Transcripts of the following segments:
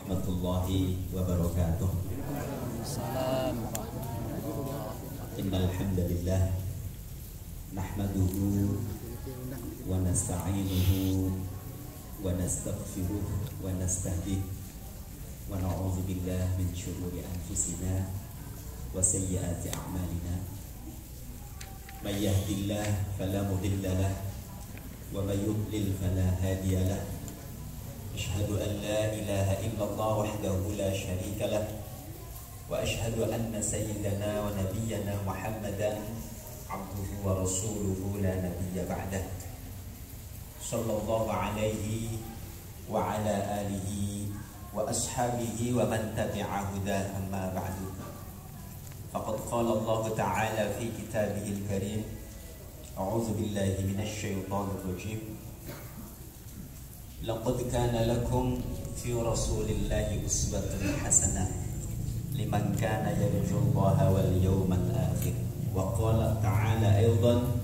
warahmatullahi wabarakatuh. Innal hamdalillah nahmaduhu wa nasta'inuhu wa nastaghfiruh wa nastahdiih wa na'udzu billahi min syururi anfusina wa sayyiati a'malina. May yahdihillahu fala mudilla lahu wa may yudlil fala hadiya lahu. Asyhadu an la ilaha illallah wahdahu la syarika lah wa asyhadu anna sayyidana wa nabiyyana Muhammadan abduhu wa rasuluhu la nabiyya ba'dah. Sallallahu alaihi wa ala alihi wa ashabihi wa man tabi'a hudah, amma ba'du. Faqad qala Allah ta'ala fi kitabihil karim, a'udzu billahi minasy syaithanir rajim. Laqad kana lakum fi rasulillahi uswatun hasanah liman kana yarjullaha wal yawmal akhir. Wa qala ta'ala aidan,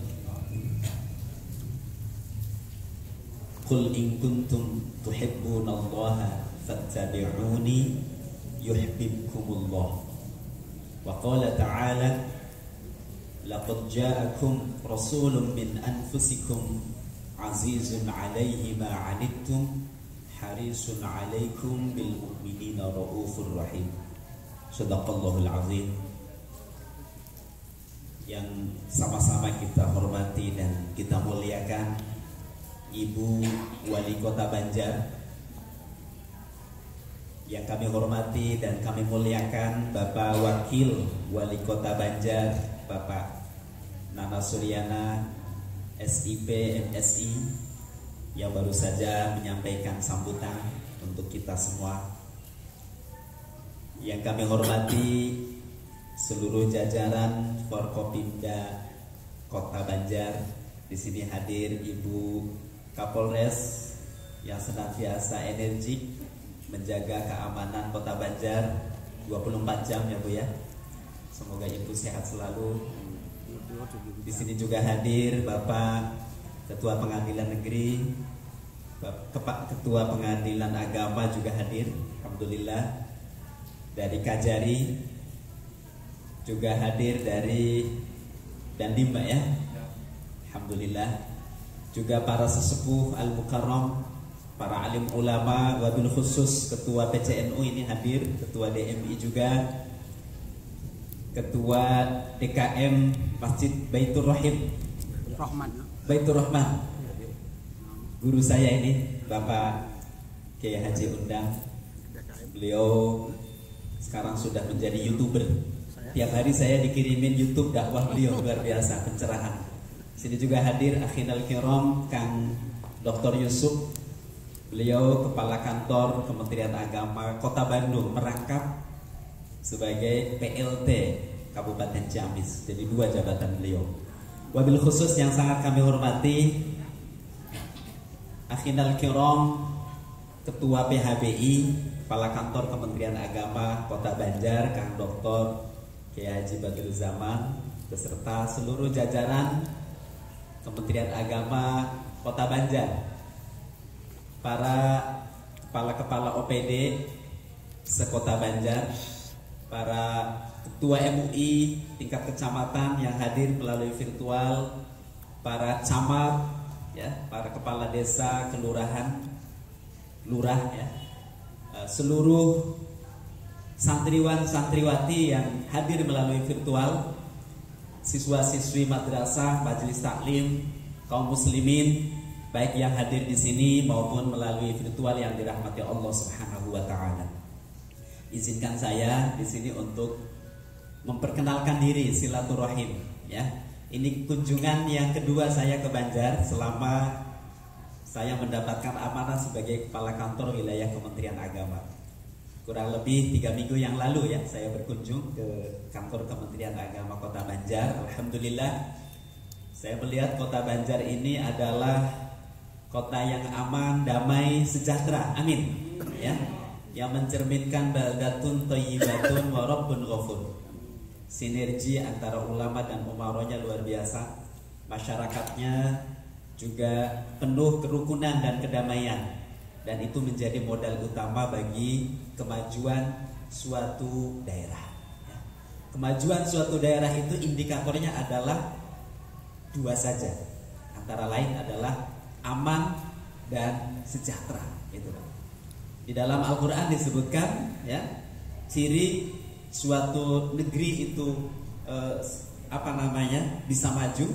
qul in kuntum tuhibbunallaha fattabi'uni yuhibbukumullah. Wa qala ta'ala, laqad ja'akum rasulun min anfusikum azizun alaihi ma anittum harisun alaikum bil mu'minina raufur rahim. Shadaqallahul azim. Yang sama-sama kita hormati dan kita muliakan Ibu Wali Kota Banjar, yang kami hormati dan kami muliakan Bapak Wakil Wali Kota Banjar, Bapak Nana Suryana SIP MSI, yang baru saja menyampaikan sambutan untuk kita semua. Yang kami hormati seluruh jajaran Forkopimda Kota Banjar. Di sini hadir Ibu Kapolres yang senantiasa energik menjaga keamanan Kota Banjar 24 jam ya Bu ya. Semoga Ibu sehat selalu. Di sini juga hadir Bapak Ketua Pengadilan Negeri, Bapak Ketua Pengadilan Agama juga hadir, alhamdulillah. Dari Kajari juga hadir, dari Dandim Mbak ya, alhamdulillah. Juga para sesepuh Al-Mukarram, para alim ulama, wabil khusus Ketua PCNU ini hadir, Ketua DMI juga, Ketua DKM Masjid Baitur Rahim Baitur Rahman, guru saya ini Bapak Kiai Haji Undang. Beliau sekarang sudah menjadi YouTuber. Tiap hari saya dikirimin YouTube dakwah beliau, luar biasa pencerahan. Sini juga hadir Akhinal Kiram Kang Dr. Yusuf. Beliau Kepala Kantor Kementerian Agama Kota Bandung, merangkap sebagai PLT Kabupaten Ciamis. Jadi 2 jabatan beliau. Wabil khusus yang sangat kami hormati Akhinal Kiram Ketua PHBI Kepala Kantor Kementerian Agama Kota Banjar Kang Dr. Kiai Haji Badrul Zaman, beserta seluruh jajaran Kementerian Agama Kota Banjar, para kepala-kepala OPD sekota Banjar, para ketua MUI tingkat kecamatan yang hadir melalui virtual, para camat ya, para kepala desa, kelurahan, lurah ya, seluruh santriwan santriwati yang hadir melalui virtual, siswa-siswi madrasah, majelis taklim, kaum muslimin baik yang hadir di sini maupun melalui virtual yang dirahmati Allah Subhanahu wa taala. Izinkan saya di sini untuk memperkenalkan diri, silaturahim ya. Ini kunjungan yang kedua saya ke Banjar selama saya mendapatkan amanah sebagai Kepala Kantor Wilayah Kementerian Agama. Kurang lebih 3 minggu yang lalu ya, saya berkunjung ke kantor Kementerian Agama Kota Banjar. Alhamdulillah, saya melihat Kota Banjar ini adalah kota yang aman, damai, sejahtera. Amin. Ya, yang mencerminkan baldatun thayyibatun wa rabbun ghafur. Sinergi antara ulama dan umaranya luar biasa. Masyarakatnya juga penuh kerukunan dan kedamaian, dan itu menjadi modal utama bagi kemajuan suatu daerah. Kemajuan suatu daerah itu indikatornya adalah 2 saja, antara lain adalah aman dan sejahtera. Itu di dalam Al-Quran disebutkan ya, ciri suatu negeri itu bisa maju,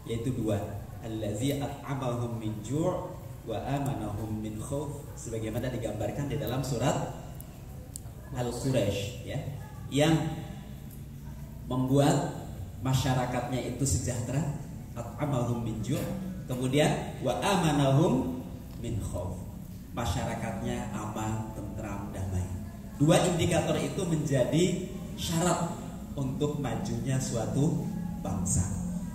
yaitu 2, allazi at'amahum min ju' wa amanahum min khauf, sebagaimana digambarkan di dalam surat Al-Quraisy ya, yang membuat masyarakatnya itu sejahtera, at'amahum min ju', kemudian wa amanahum min khauf, masyarakatnya aman, tentram, damai. 2 indikator itu menjadi syarat untuk majunya suatu bangsa.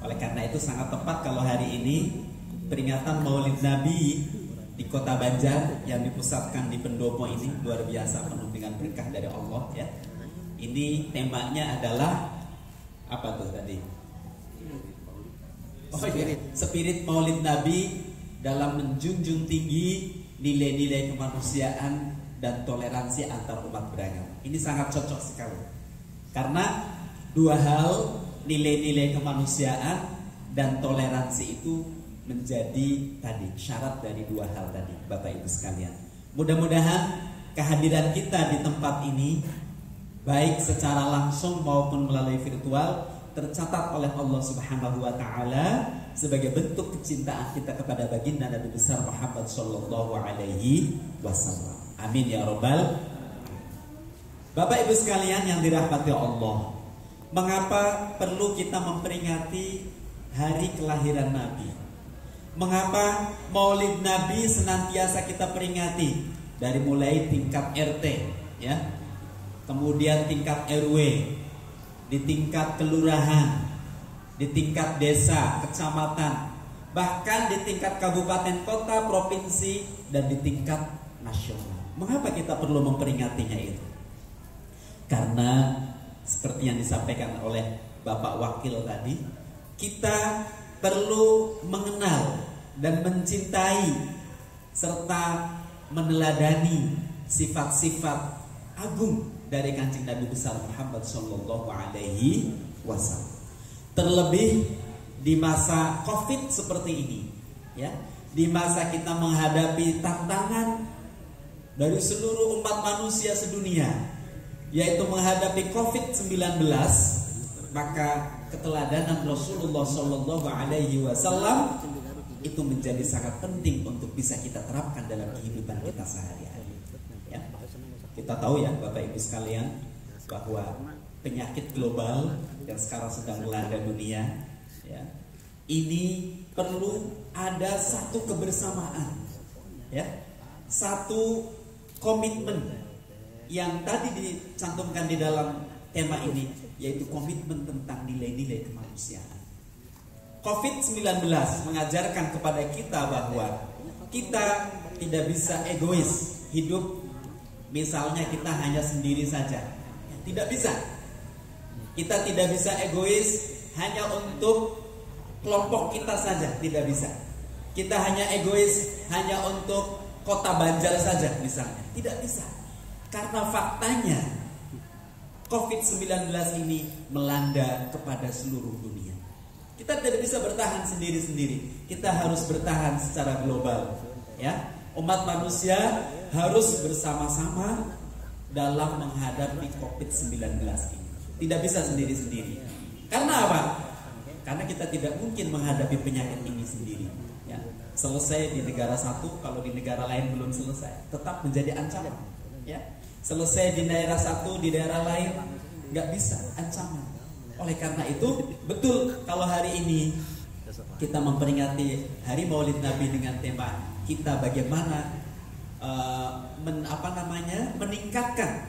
Oleh karena itu sangat tepat kalau hari ini peringatan Maulid Nabi di Kota Banjar yang dipusatkan di pendopo ini luar biasa, penuh dengan berkah dari Allah ya. Ini temanya adalah apa tuh tadi? Spirit Maulid Nabi dalam menjunjung tinggi nilai-nilai kemanusiaan dan toleransi antar umat beragama. Ini sangat cocok sekali, karena 2 hal, nilai-nilai kemanusiaan dan toleransi, itu menjadi tadi syarat dari 2 hal tadi, Bapak Ibu sekalian. Mudah-mudahan kehadiran kita di tempat ini, baik secara langsung maupun melalui virtual, tercatat oleh Allah Subhanahu wa taala sebagai bentuk kecintaan kita kepada baginda Nabi besar Muhammad sallallahu alaihi wasallam. Amin ya rabbal. Bapak Ibu sekalian yang dirahmati Allah, mengapa perlu kita memperingati hari kelahiran Nabi? Mengapa Maulid Nabi senantiasa kita peringati? Dari mulai tingkat RT ya, kemudian tingkat RW, di tingkat kelurahan, di tingkat desa, kecamatan, bahkan di tingkat kabupaten, kota, provinsi, dan di tingkat nasional. Mengapa kita perlu memperingatinya itu? Karena seperti yang disampaikan oleh Bapak Wakil tadi, kita perlu mengenal dan mencintai serta meneladani sifat-sifat agung dari Kanjeng Nabi besar Muhammad sallallahu alaihi wasallam. Terlebih di masa Covid seperti ini ya, di masa kita menghadapi tantangan dari seluruh umat manusia sedunia, yaitu menghadapi COVID-19, maka keteladanan Rasulullah sallallahu alaihi wasallam itu menjadi sangat penting untuk bisa kita terapkan dalam kehidupan kita sehari-hari ya. Kita tahu ya Bapak Ibu sekalian, bahwa penyakit global yang sekarang sedang melanda dunia ya, ini perlu ada satu kebersamaan ya, satu komitmen yang tadi dicantumkan di dalam tema ini, yaitu komitmen tentang nilai-nilai kemanusiaan. COVID-19 mengajarkan kepada kita bahwa kita tidak bisa egois hidup. Misalnya kita hanya sendiri saja, tidak bisa. Kita tidak bisa egois hanya untuk kelompok kita saja, tidak bisa. Kita hanya egois hanya untuk Kota Banjar saja misalnya, tidak bisa. Karena faktanya COVID-19 ini melanda kepada seluruh dunia. Kita tidak bisa bertahan sendiri-sendiri. Kita harus bertahan secara global ya. Umat manusia harus bersama-sama dalam menghadapi COVID-19 ini. Tidak bisa sendiri-sendiri. Karena apa? Karena kita tidak mungkin menghadapi penyakit ini sendiri ya. Selesai di negara satu, kalau di negara lain belum selesai, tetap menjadi ancaman ya. Selesai di daerah satu, di daerah lain nggak bisa, ancaman. Oleh karena itu, betul kalau hari ini kita memperingati Hari Maulid Nabi dengan tema kita bagaimana meningkatkan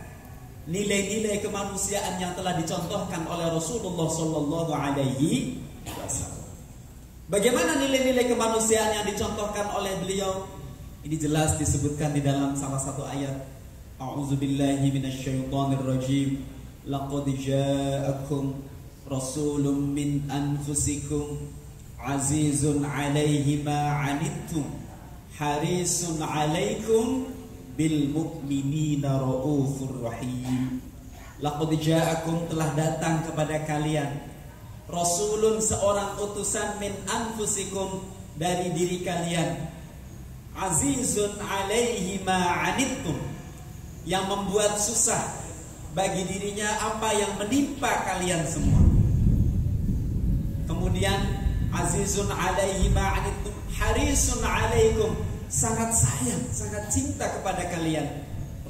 nilai-nilai kemanusiaan yang telah dicontohkan oleh Rasulullah Sallallahu Alaihi Wasallam. Bagaimana nilai-nilai kemanusiaan yang dicontohkan oleh beliau? Ini jelas disebutkan di dalam salah satu ayat. A'udzubillahi minasyaitonirrajim. Laqad ja'akum rasulun min anfusikum azizun 'alaihi ma 'anittum harisun 'alaikum bil mu'minina raufur rahim. Laqad ja'akum, telah datang kepada kalian rasulun, seorang utusan, min anfusikum, dari diri kalian, azizun 'alaihi ma 'anittum, yang membuat susah bagi dirinya apa yang menimpa kalian semua. Kemudian azizun 'alaihi ma 'anittum harisun 'alaikum, sangat sayang, sangat cinta kepada kalian.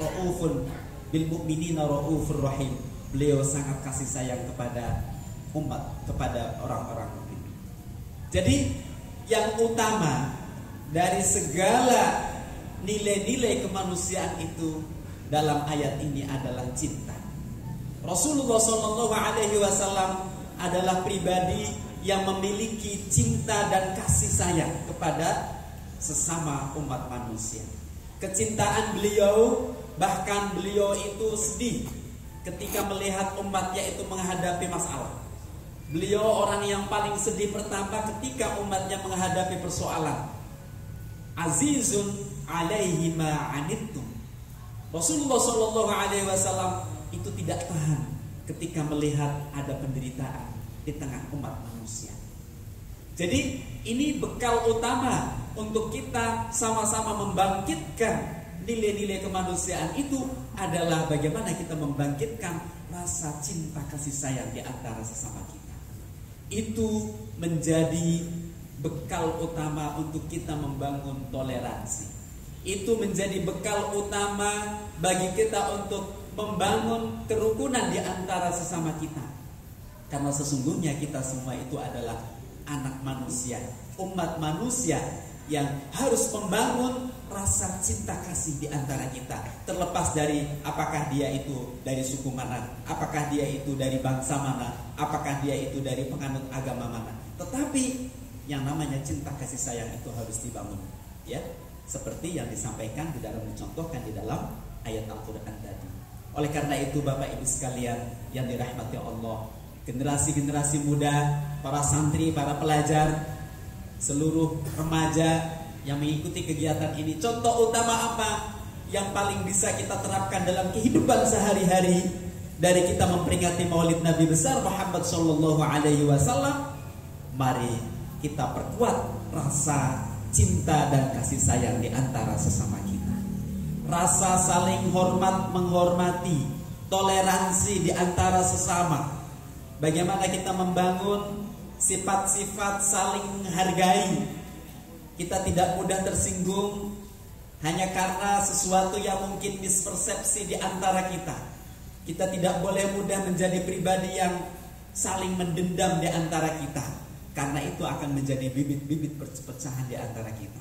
Raufun bil mu'minina raufur rahim, beliau sangat kasih sayang kepada umat, kepada orang-orang mukmin. Jadi yang utama dari segala nilai-nilai kemanusiaan itu dalam ayat ini adalah cinta. Rasulullah Shallallahu Alaihi Wasallam adalah pribadi yang memiliki cinta dan kasih sayang kepada sesama umat manusia. Kecintaan beliau, bahkan beliau itu sedih ketika melihat umatnya itu menghadapi masalah. Beliau orang yang paling sedih pertama ketika umatnya menghadapi persoalan. Azizun alaihi ma 'anittum. Rasulullah Shallallahu Alaihi Wasallam itu tidak tahan ketika melihat ada penderitaan di tengah umat manusia. Jadi ini bekal utama untuk kita sama-sama membangkitkan nilai-nilai kemanusiaan itu adalah bagaimana kita membangkitkan rasa cinta kasih sayang di antara sesama kita. Itu menjadi bekal utama untuk kita membangun toleransi. Itu menjadi bekal utama bagi kita untuk membangun kerukunan di antara sesama kita. Karena sesungguhnya kita semua itu adalah anak manusia, umat manusia yang harus membangun rasa cinta kasih di antara kita. Terlepas dari apakah dia itu dari suku mana, apakah dia itu dari bangsa mana, apakah dia itu dari penganut agama mana. Tetapi yang namanya cinta kasih sayang itu harus dibangun, ya. Seperti yang disampaikan dicontohkan di dalam ayat Al-Quran tadi. Oleh karena itu Bapak Ibu sekalian yang dirahmati Allah, generasi-generasi muda, para santri, para pelajar, seluruh remaja yang mengikuti kegiatan ini, contoh utama apa yang paling bisa kita terapkan dalam kehidupan sehari-hari dari kita memperingati Maulid Nabi besar Muhammad Sallallahu Alaihi Wasallam? Mari kita perkuat rasa cinta dan kasih sayang di antara sesama kita. Rasa saling hormat menghormati, toleransi di antara sesama. Bagaimana kita membangun sifat-sifat saling menghargai. Kita tidak mudah tersinggung hanya karena sesuatu yang mungkin mispersepsi di antara kita. Kita tidak boleh mudah menjadi pribadi yang saling mendendam di antara kita. Karena itu akan menjadi bibit-bibit perpecahan di antara kita.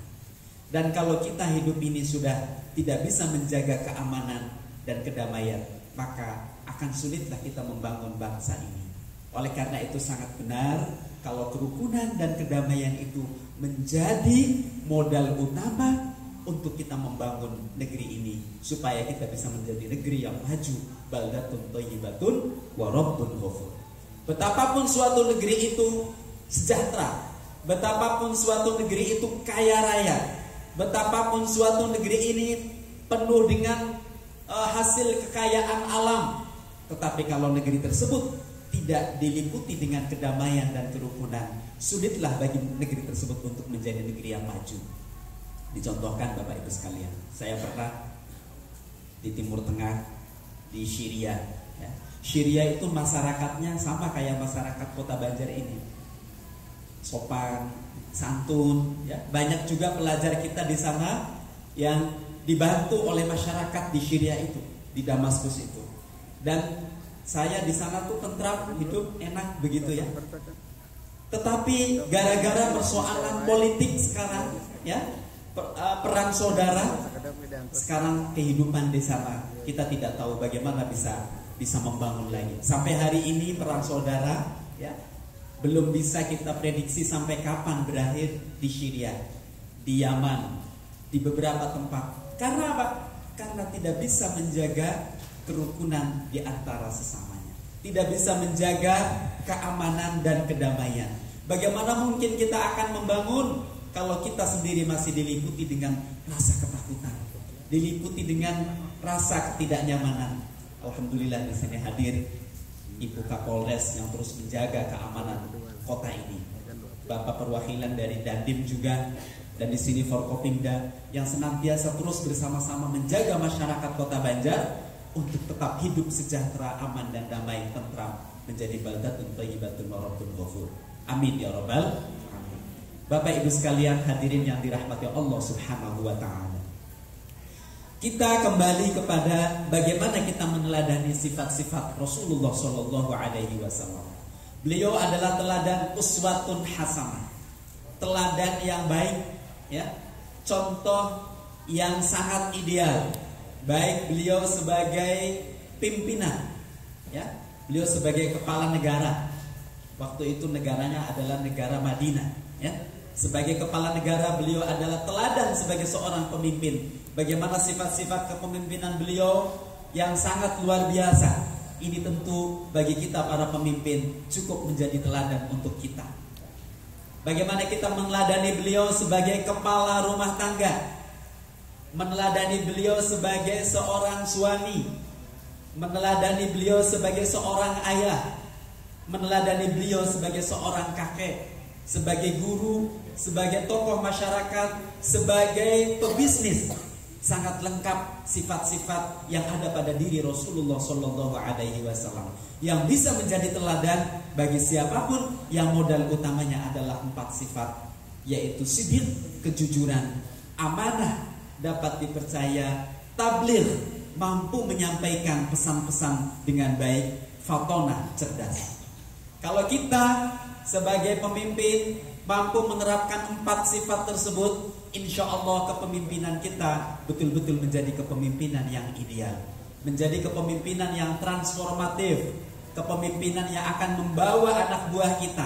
Dan kalau kita hidup ini sudah tidak bisa menjaga keamanan dan kedamaian, maka akan sulitlah kita membangun bangsa ini. Oleh karena itu sangat benar kalau kerukunan dan kedamaian itu menjadi modal utama untuk kita membangun negeri ini, supaya kita bisa menjadi negeri yang maju. Baldatun thayyibatun wa rabbun ghafur. Betapapun suatu negeri itu sejahtera, betapapun suatu negeri itu kaya raya, betapapun suatu negeri ini penuh dengan hasil kekayaan alam, tetapi kalau negeri tersebut tidak diliputi dengan kedamaian dan kerukunan, sulitlah bagi negeri tersebut untuk menjadi negeri yang maju. Dicontohkan Bapak Ibu sekalian, saya pernah di Timur Tengah, di Syria, ya. Syria itu masyarakatnya sama kayak masyarakat Kota Banjar ini, sopan, santun, ya. Banyak juga pelajar kita di sana yang dibantu oleh masyarakat di Syria itu, di Damaskus itu. Dan saya di sana tuh tentram, hidup enak begitu ya. Tetapi gara-gara persoalan politik sekarang, ya, perang saudara, sekarang kehidupan di sana kita tidak tahu bagaimana bisa membangun lagi. Sampai hari ini perang saudara, ya, belum bisa kita prediksi sampai kapan berakhir di Syria, di Yaman, di beberapa tempat. Karena apa? Karena tidak bisa menjaga kerukunan di antara sesamanya, tidak bisa menjaga keamanan dan kedamaian. Bagaimana mungkin kita akan membangun kalau kita sendiri masih diliputi dengan rasa ketakutan, diliputi dengan rasa ketidaknyamanan. Alhamdulillah di sini hadir Ibu Kapolres yang terus menjaga keamanan kota ini, Bapak perwakilan dari Dandim juga, dan di sini Forkopimda yang senantiasa terus bersama-sama menjaga masyarakat Kota Banjar untuk tetap hidup sejahtera, aman dan damai, tentram, menjadi baldatun thayyibatun wa rabbun ghafur. Amin ya rabbal alamin. Bapak Ibu sekalian hadirin yang dirahmati Allah Subhanahu wa taala. Kita kembali kepada bagaimana kita meneladani sifat-sifat Rasulullah Shallallahu Alaihi Wasallam. Beliau adalah teladan uswatun hasanah, teladan yang baik, ya, contoh yang sangat ideal. Baik beliau sebagai pimpinan, ya, beliau sebagai kepala negara. Waktu itu negaranya adalah negara Madinah, ya. Sebagai kepala negara beliau adalah teladan sebagai seorang pemimpin. Bagaimana sifat-sifat kepemimpinan beliau yang sangat luar biasa. Ini tentu bagi kita para pemimpin cukup menjadi teladan untuk kita. Bagaimana kita meneladani beliau sebagai kepala rumah tangga, meneladani beliau sebagai seorang suami, meneladani beliau sebagai seorang ayah, meneladani beliau sebagai seorang kakek, sebagai guru, sebagai tokoh masyarakat, sebagai pebisnis. Sangat lengkap sifat-sifat yang ada pada diri Rasulullah Shallallahu Alaihi Wasallam yang bisa menjadi teladan bagi siapapun yang modal utamanya adalah 4 sifat, yaitu sidq, kejujuran, amanah, dapat dipercaya, tabligh, mampu menyampaikan pesan-pesan dengan baik, fatonah, cerdas. Kalau kita sebagai pemimpin mampu menerapkan 4 sifat tersebut, insya Allah kepemimpinan kita betul-betul menjadi kepemimpinan yang ideal, menjadi kepemimpinan yang transformatif, kepemimpinan yang akan membawa anak buah kita.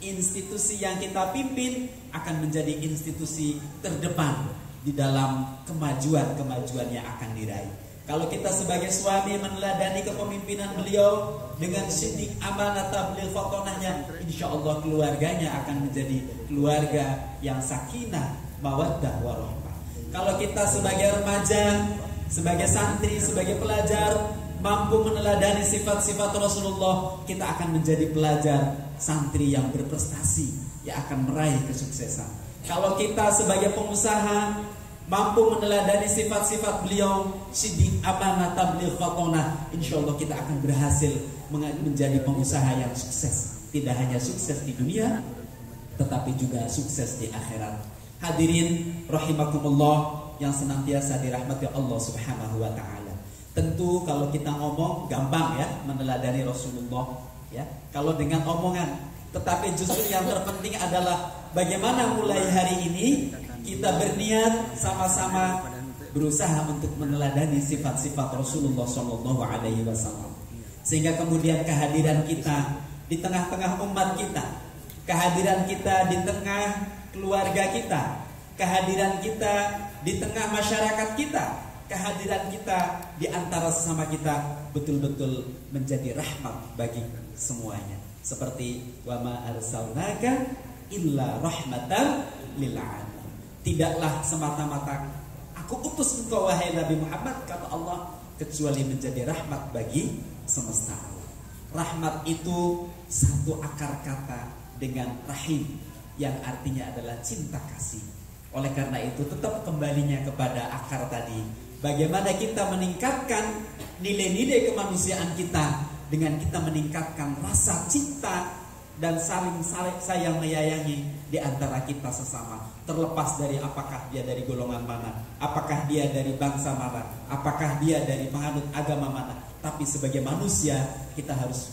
Institusi yang kita pimpin akan menjadi institusi terdepan di dalam kemajuan-kemajuan yang akan diraih. Kalau kita sebagai suami meneladani kepemimpinan beliau dengan siddiq, amanah, tabligh, fatonahnya, insya Allah keluarganya akan menjadi keluarga yang sakinah, mawaddah, warahmah. Kalau kita sebagai remaja, sebagai santri, sebagai pelajar mampu meneladani sifat-sifat Rasulullah, kita akan menjadi pelajar santri yang berprestasi, yang akan meraih kesuksesan. Kalau kita sebagai pengusaha mampu meneladani sifat-sifat beliau, siddiq, amanah, tabligh, fatonah, insya Allah kita akan berhasil menjadi pengusaha yang sukses. Tidak hanya sukses di dunia, tetapi juga sukses di akhirat. Hadirin rahimakumullah yang senantiasa dirahmati Allah Subhanahu wa taala. Tentu kalau kita ngomong gampang ya meneladani Rasulullah, ya. Kalau dengan omongan, tetapi justru yang terpenting adalah bagaimana mulai hari ini kita berniat sama-sama berusaha untuk meneladani sifat-sifat Rasulullah Shallallahu Alaihi Wasallam, sehingga kemudian kehadiran kita di tengah-tengah umat kita, kehadiran kita di tengah keluarga kita, kehadiran kita di tengah masyarakat kita, kehadiran kita di antara sesama kita betul-betul menjadi rahmat bagi semuanya. Seperti wa ma arsalnaka illa rahmatan lil alamin. Tidaklah semata-mata aku utus engkau wahai Nabi Muhammad, kata Allah, kecuali menjadi rahmat bagi semesta alam. Rahmat itu satu akar kata dengan rahim yang artinya adalah cinta kasih. Oleh karena itu tetap kembalinya kepada akar tadi. Bagaimana kita meningkatkan nilai-nilai kemanusiaan kita dengan kita meningkatkan rasa cinta dan saling sayang menyayangi di antara kita sesama, terlepas dari apakah dia dari golongan mana, apakah dia dari bangsa mana, apakah dia dari penganut agama mana, tapi sebagai manusia kita harus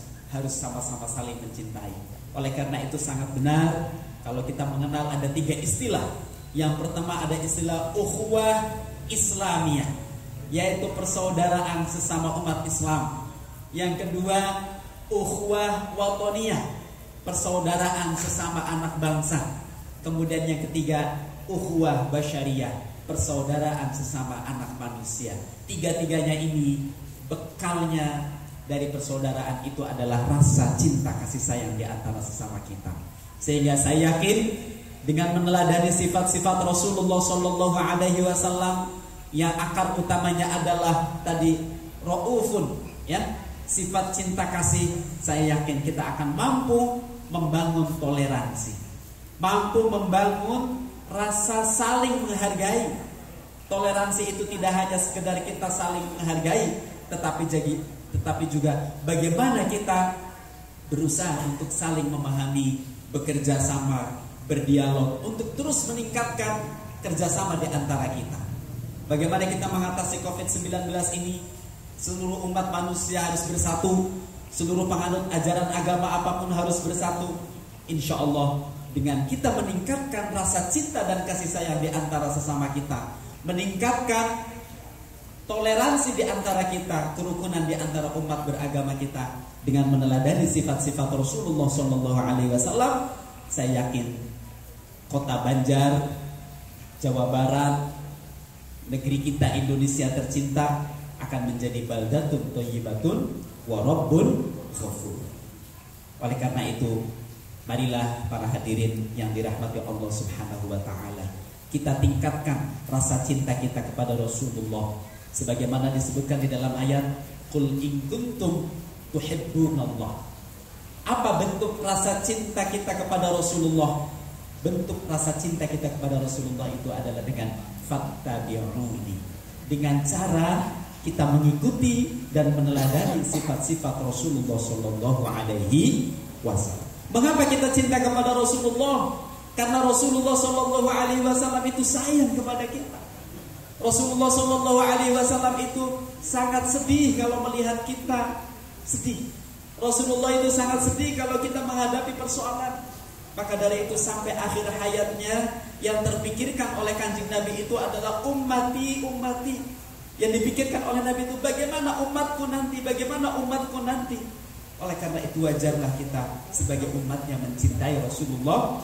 sama-sama saling mencintai. Oleh karena itu sangat benar kalau kita mengenal ada 3 istilah. Yang pertama ada istilah ukhuwah Islamiyah, yaitu persaudaraan sesama umat Islam. Yang kedua ukhuwah watoniyah, persaudaraan sesama anak bangsa. Kemudian yang ketiga ukhuwah basyariyah, persaudaraan sesama anak manusia. Tiga-tiganya ini bekalnya dari persaudaraan itu adalah rasa cinta kasih sayang di antara sesama kita. Sehingga saya yakin dengan meneladani sifat-sifat Rasulullah Shallallahu Alaihi Wasallam yang akar utamanya adalah tadi raufun, ya, sifat cinta kasih, saya yakin kita akan mampu membangun toleransi, mampu membangun rasa saling menghargai. Toleransi itu tidak hanya sekedar kita saling menghargai, tetapi juga bagaimana kita berusaha untuk saling memahami, bekerja sama, berdialog untuk terus meningkatkan kerjasama di antara kita. Bagaimana kita mengatasi COVID-19 ini? Seluruh umat manusia harus bersatu, seluruh penganut ajaran agama apapun harus bersatu. Insya Allah dengan kita meningkatkan rasa cinta dan kasih sayang di antara sesama kita, meningkatkan toleransi di antara kita, kerukunan di antara umat beragama kita, dengan meneladani sifat-sifat Rasulullah Shallallahu Alaihi Wasallam, saya yakin Kota Banjar, Jawa Barat, negeri kita Indonesia tercinta akan menjadi baldatun thayyibatun wa rabbun ghafur. Oleh karena itu, marilah para hadirin yang dirahmati Allah Subhanahu wa taala, kita tingkatkan rasa cinta kita kepada Rasulullah sebagaimana disebutkan di dalam ayat qul in kuntum tuhibbunallah. Apa bentuk rasa cinta kita kepada Rasulullah? Bentuk rasa cinta kita kepada Rasulullah itu adalah dengan fattabi'uni, dengan cara kita mengikuti dan meneladani sifat-sifat Rasulullah Shallallahu Alaihi Wasallam. Mengapa kita cinta kepada Rasulullah? Karena Rasulullah Shallallahu Alaihi Wasallam itu sayang kepada kita. Rasulullah Shallallahu Alaihi Wasallam itu sangat sedih kalau melihat kita sedih. Rasulullah itu sangat sedih kalau kita menghadapi persoalan. Maka dari itu sampai akhir hayatnya yang terpikirkan oleh Kanjeng Nabi itu adalah ummati, ummati. Yang dipikirkan oleh Nabi itu bagaimana umatku nanti, bagaimana umatku nanti. Oleh karena itu wajarlah kita sebagai umatnya mencintai Rasulullah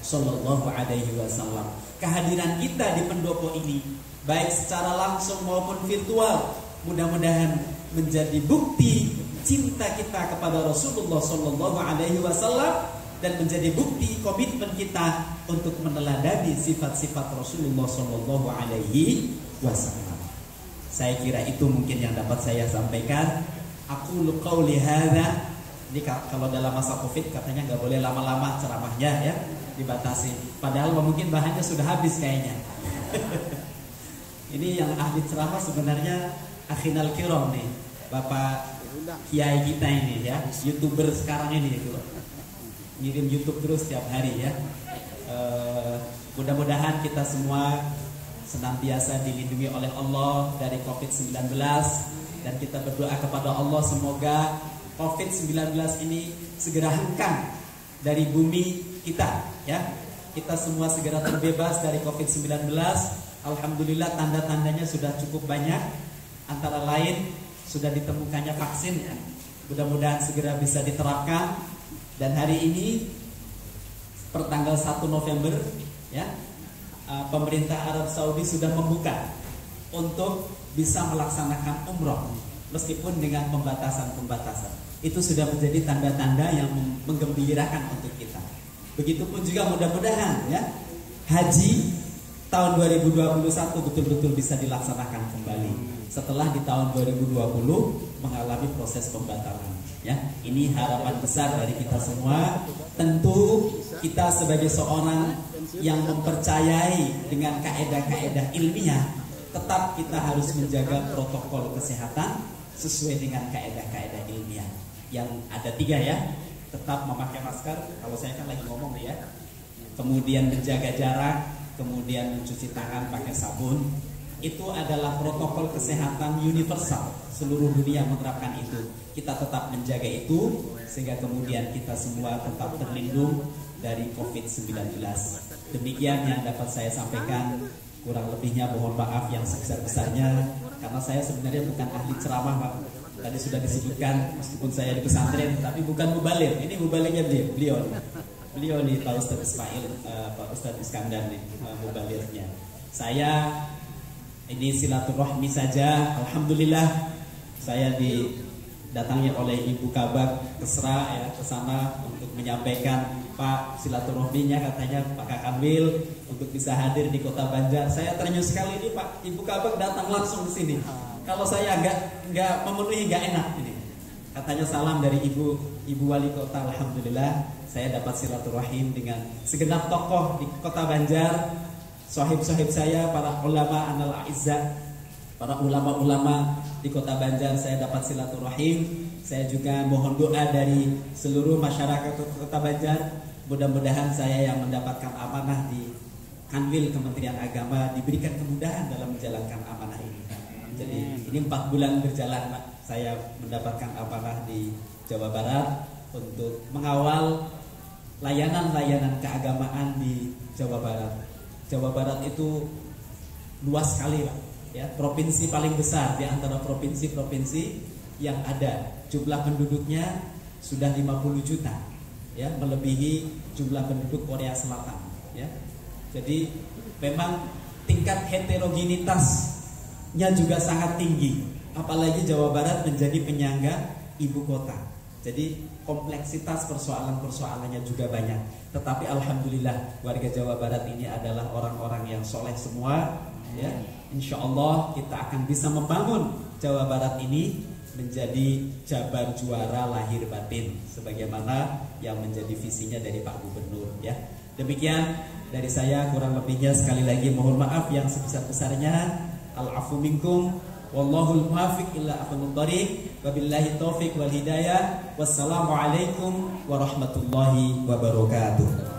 Sallallahu Alaihi Wasallam. Kehadiran kita di pendopo ini, baik secara langsung maupun virtual, mudah-mudahan menjadi bukti cinta kita kepada Rasulullah Sallallahu Alaihi Wasallam dan menjadi bukti komitmen kita untuk meneladani sifat-sifat Rasulullah Sallallahu Alaihi Wasallam. Saya kira itu mungkin yang dapat saya sampaikan. Aku qauli hadza. Ini kalau dalam masa Covid katanya nggak boleh lama-lama ceramahnya, ya, dibatasi. Padahal mungkin bahannya sudah habis kayaknya. Ini yang ahli ceramah sebenarnya akhinal kiram nih, Bapak Kiai kita ini, ya, YouTuber sekarang ini itu. Ngirim YouTube terus setiap hari, ya. Mudah-mudahan kita semua senantiasa dilindungi oleh Allah dari COVID-19, dan kita berdoa kepada Allah semoga COVID-19 ini segera hengkang dari bumi kita, ya. Kita semua segera terbebas dari COVID-19. Alhamdulillah tanda-tandanya sudah cukup banyak. Antara lain sudah ditemukannya vaksin, ya. Mudah-mudahan segera bisa diterapkan. Dan hari ini pertanggal 1 November, ya, pemerintah Arab Saudi sudah membuka untuk bisa melaksanakan umroh meskipun dengan pembatasan-pembatasan. Itu sudah menjadi tanda-tanda yang menggembirakan untuk kita. Begitupun juga mudah-mudahan, ya, haji tahun 2021 betul-betul bisa dilaksanakan kembali setelah di tahun 2020 mengalami proses pembatalan, ya. Ini harapan besar dari kita semua. Tentu kita sebagai seorang yang mempercayai dengan kaedah-kaedah ilmiah, tetap kita harus menjaga protokol kesehatan sesuai dengan kaedah-kaedah ilmiah. Yang ada 3, ya. Tetap memakai masker, kalau saya kan lagi ngomong, ya. Kemudian menjaga jarak, kemudian mencuci tangan pakai sabun. Itu adalah protokol kesehatan universal. Seluruh dunia menerapkan itu. Kita tetap menjaga itu sehingga kemudian kita semua tetap terlindung dari COVID-19. Demikian yang dapat saya sampaikan. Kurang lebihnya mohon maaf yang sebesar-besarnya, karena saya sebenarnya bukan ahli ceramah, Pak. Tadi sudah disebutkan, meskipun saya di pesantren, tapi bukan mubalir. Ini mubalirnya beliau nih, Pak Ustadz Ismail, Pak Ustadz Iskandar nih, mubalirnya. Saya ini silaturahmi saja. Alhamdulillah saya didatangi oleh Ibu Kabak Kesra ya ke sana untuk menyampaikan, Pak, silaturahminya katanya Pak Kakamil untuk bisa hadir di Kota Banjar. Saya ternyuh sekali ini, Pak. Ibu Kabak datang langsung ke sini. Kalau saya nggak memenuhi nggak enak ini. Katanya salam dari Ibu Wali Kota. Alhamdulillah saya dapat silaturahim dengan segenap tokoh di Kota Banjar. Sahib-sahib saya, para ulama anal a'izzah, para ulama-ulama di Kota Banjar, saya dapat silaturahim. Saya juga mohon doa dari seluruh masyarakat Kota Banjar. Mudah-mudahan saya yang mendapatkan amanah di Kanwil Kementerian Agama diberikan kemudahan dalam menjalankan amanah ini. Jadi ini 4 bulan berjalan, Pak. Saya mendapatkan amanah di Jawa Barat untuk mengawal layanan-layanan keagamaan di Jawa Barat. Jawa Barat itu luas sekali, Pak. Ya, provinsi paling besar di antara provinsi-provinsi yang ada. Jumlah penduduknya sudah 50 juta, ya, melebihi jumlah penduduk Korea Selatan. Ya, jadi memang tingkat heterogenitasnya juga sangat tinggi. Apalagi Jawa Barat menjadi penyangga ibu kota. Jadi kompleksitas persoalan-persoalannya juga banyak. Tetapi alhamdulillah warga Jawa Barat ini adalah orang-orang yang soleh semua. Ya, insya Allah kita akan bisa membangun Jawa Barat ini menjadi Jabar juara lahir batin, sebagaimana yang menjadi visinya dari Pak Gubernur. Ya, demikian dari saya, kurang lebihnya sekali lagi mohon maaf yang sebesar-besarnya. Al-afu minkum. Wallahul muwaffiq ila aqwamit thoriq. Wabillahi taufiq wal hidayah. Wassalamualaikum warahmatullahi wabarakatuh.